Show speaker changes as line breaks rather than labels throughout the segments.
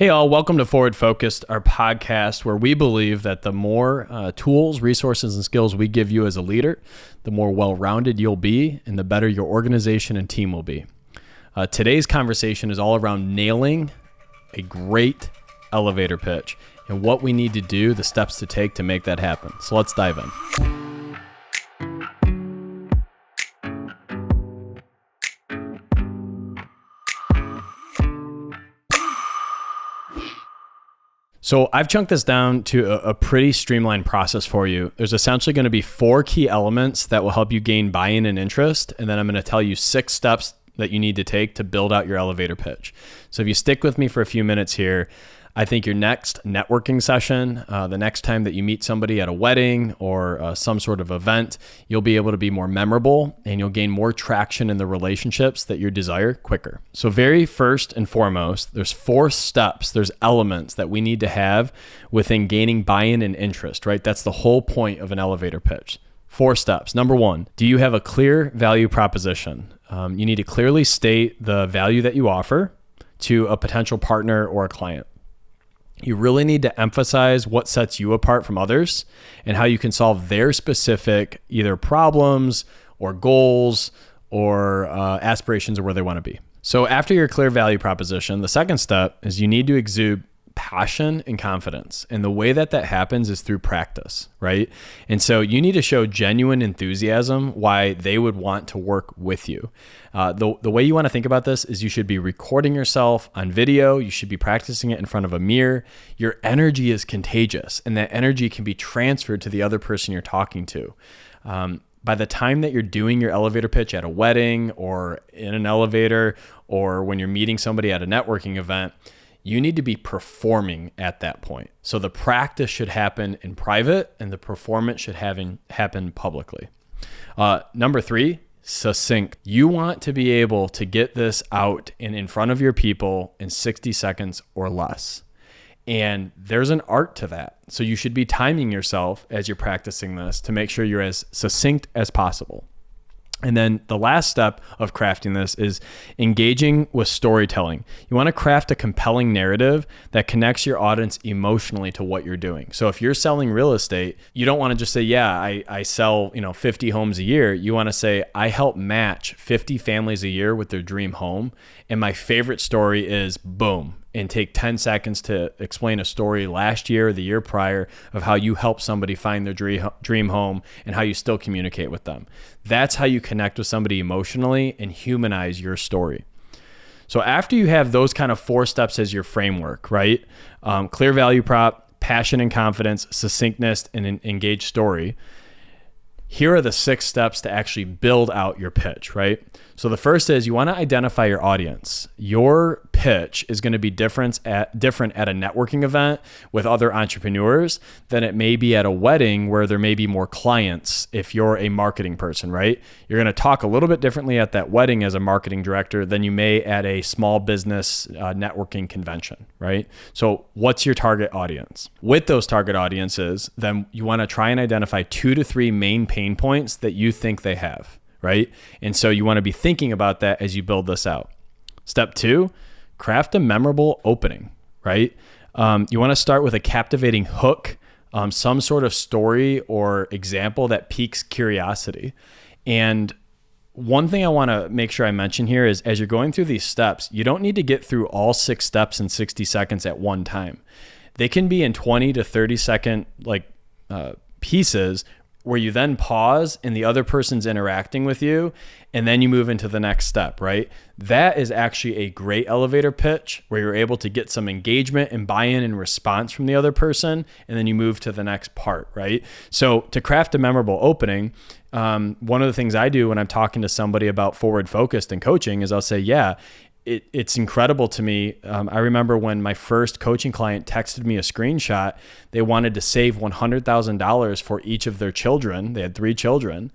Hey all, welcome to Forward Focused, our podcast where we believe that the more tools, resources, and skills we give you as a leader, the more well-rounded you'll be and the better your organization and team will be. Today's conversation is all around nailing a great elevator pitch and what we need to do, the steps to take to make that happen. So let's dive in. So I've chunked this down to a pretty streamlined process for you. There's essentially going to be 4 key elements that will help you gain buy-in and interest. And then I'm going to tell you 6 steps that you need to take to build out your elevator pitch. So if you stick with me for a few minutes here, I think your next networking session, the next time that you meet somebody at a wedding or some sort of event, you'll be able to be more memorable and you'll gain more traction in the relationships that you desire quicker. So very first and foremost, there's 4 steps, there's elements that we need to have within gaining buy-in and interest, right? That's the whole point of an elevator pitch. 4 steps. Number 1, do you have a clear value proposition? You need to clearly state the value that you offer to a potential partner or a client. You really need to emphasize what sets you apart from others and how you can solve their specific either problems or goals or aspirations of where they want to be. So after your clear value proposition, the second step is you need to exude passion and confidence. And the way that happens is through practice, right? And so you need to show genuine enthusiasm why they would want to work with you. The way you want to think about this is you should be recording yourself on video. You should be practicing it in front of a mirror. Your energy is contagious, and that energy can be transferred to the other person you're talking to. By the time that you're doing your elevator pitch at a wedding or in an elevator or when you're meeting somebody at a networking event, you need to be performing at that point. So the practice should happen in private and the performance should happen publicly. Number 3, succinct. You want to be able to get this out and in front of your people in 60 seconds or less. And there's an art to that. So you should be timing yourself as you're practicing this to make sure you're as succinct as possible. And then the last step of crafting this is engaging with storytelling. You want to craft a compelling narrative that connects your audience emotionally to what you're doing. So if you're selling real estate, you don't want to just say, yeah, I sell 50 homes a year. You want to say, I help match 50 families a year with their dream home. And my favorite story is boom. And take 10 seconds to explain a story last year or the year prior of how you helped somebody find their dream home and how you still communicate with them. That's how you connect with somebody emotionally and humanize your story. So after you have those kind of 4 steps as your framework, right? Clear value prop, passion and confidence, succinctness, and an engaged story. Here are the 6 steps to actually build out your pitch, right? So the first is you want to identify your audience. Your pitch is going to be different at a networking event with other entrepreneurs than it may be at a wedding where there may be more clients if you're a marketing person, right? You're going to talk a little bit differently at that wedding as a marketing director than you may at a small business networking convention, right? So what's your target audience? With those target audiences, then you want to try and identify 2 to 3 main pain points that you think they have, right? And so you want to be thinking about that as you build this out. Step 2, craft a memorable opening, right? You want to start with a captivating hook, some sort of story or example that piques curiosity. And one thing I want to make sure I mention here is as you're going through these steps, you don't need to get through all 6 steps in 60 seconds at one time. They can be in 20 to 30 second pieces where you then pause and the other person's interacting with you and then you move into the next step, right? That is actually a great elevator pitch where you're able to get some engagement and buy-in and response from the other person and then you move to the next part, right? So to craft a memorable opening, one of the things I do when I'm talking to somebody about forward focused and coaching is I'll say, yeah, it's incredible to me. I remember when my first coaching client texted me a screenshot, they wanted to save $100,000 for each of their children. They had 3 children.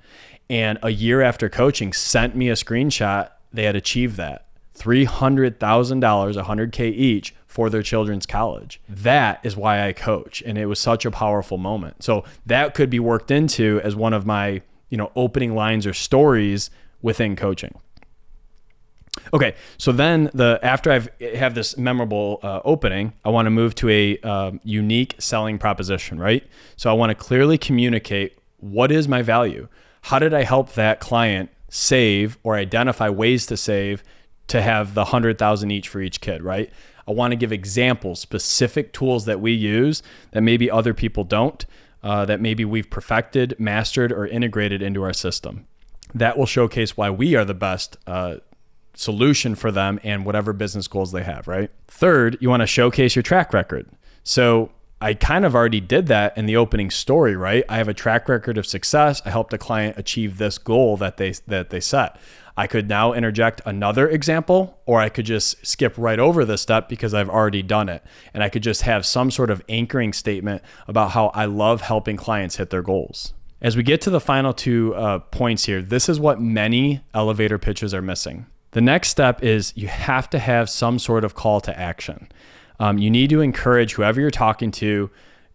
And a year after coaching, sent me a screenshot. They had achieved that. $300,000, $100K each for their children's college. That is why I coach. And it was such a powerful moment. So that could be worked into as one of my, opening lines or stories within coaching. Okay, so then after have this memorable opening, I want to move to a unique selling proposition, right? So I want to clearly communicate, what is my value? How did I help that client save or identify ways to save to have the 100,000 each for each kid, right? I want to give examples, specific tools that we use that maybe other people don't, that maybe we've perfected, mastered, or integrated into our system. That will showcase why we are the best solution for them and whatever business goals they have, right? Third, you want to showcase your track record. So I kind of already did that in the opening story, right? I have a track record of success. I helped a client achieve this goal that they set. I could now interject another example, or I could just skip right over this step because I've already done it. And I could just have some sort of anchoring statement about how I love helping clients hit their goals. As we get to the final two points here, this is what many elevator pitches are missing. The next step is you have to have some sort of call to action. You need to encourage whoever you're talking to.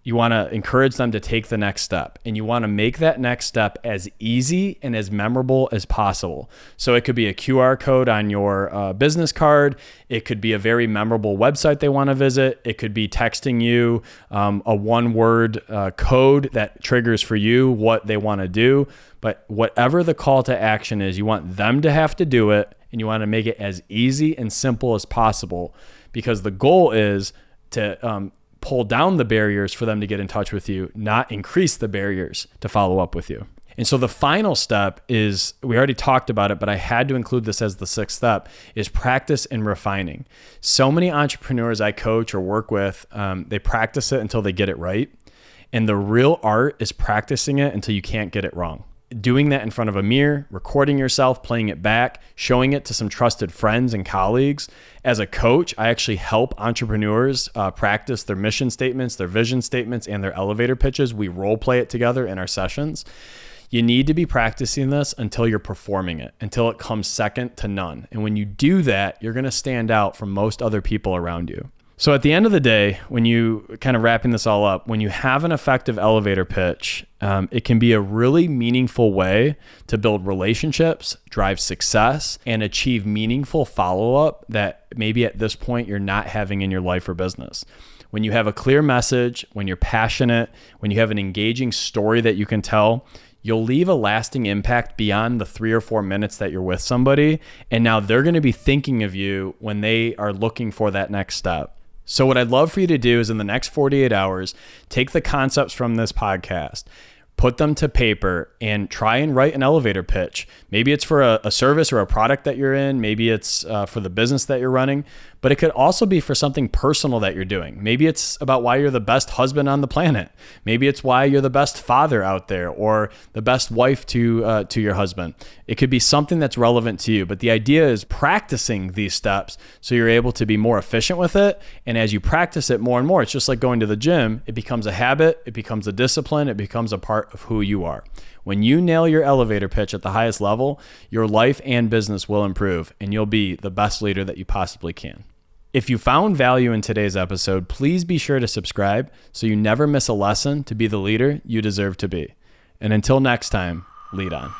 You want to encourage them to take the next step, and you want to make that next step as easy and as memorable as possible. So it could be a QR code on your business card. It could be a very memorable website they want to visit. It could be texting you a one-word code that triggers for you what they want to do. But whatever the call to action is, you want them to have to do it, and you want to make it as easy and simple as possible, because the goal is to pull down the barriers for them to get in touch with you, not increase the barriers to follow up with you. And so the final step is, we already talked about it, but I had to include this as the sixth step, is practice and refining. So many entrepreneurs I coach or work with, they practice it until they get it right. And the real art is practicing it until you can't get it wrong. Doing that in front of a mirror, recording yourself, playing it back, showing it to some trusted friends and colleagues. As a coach, I actually help entrepreneurs practice their mission statements, their vision statements, and their elevator pitches. We role play it together in our sessions. You need to be practicing this until you're performing it, until it comes second to none. And when you do that, you're going to stand out from most other people around you. So at the end of the day, when you kind of wrapping this all up, when you have an effective elevator pitch, it can be a really meaningful way to build relationships, drive success, and achieve meaningful follow-up that maybe at this point you're not having in your life or business. When you have a clear message, when you're passionate, when you have an engaging story that you can tell, you'll leave a lasting impact beyond the 3 or 4 minutes that you're with somebody. And now they're going to be thinking of you when they are looking for that next step. So what I'd love for you to do is, in the next 48 hours, take the concepts from this podcast, put them to paper, and try and write an elevator pitch. Maybe it's for a service or a product that you're in. Maybe it's for the business that you're running, but it could also be for something personal that you're doing. Maybe it's about why you're the best husband on the planet. Maybe it's why you're the best father out there, or the best wife to your husband. It could be something that's relevant to you, but the idea is practicing these steps so you're able to be more efficient with it. And as you practice it more and more, it's just like going to the gym. It becomes a habit, it becomes a discipline, it becomes a part of who you are. When you nail your elevator pitch at the highest level, your life and business will improve, and you'll be the best leader that you possibly can. If you found value in today's episode, please be sure to subscribe so you never miss a lesson to be the leader you deserve to be. And until next time, lead on.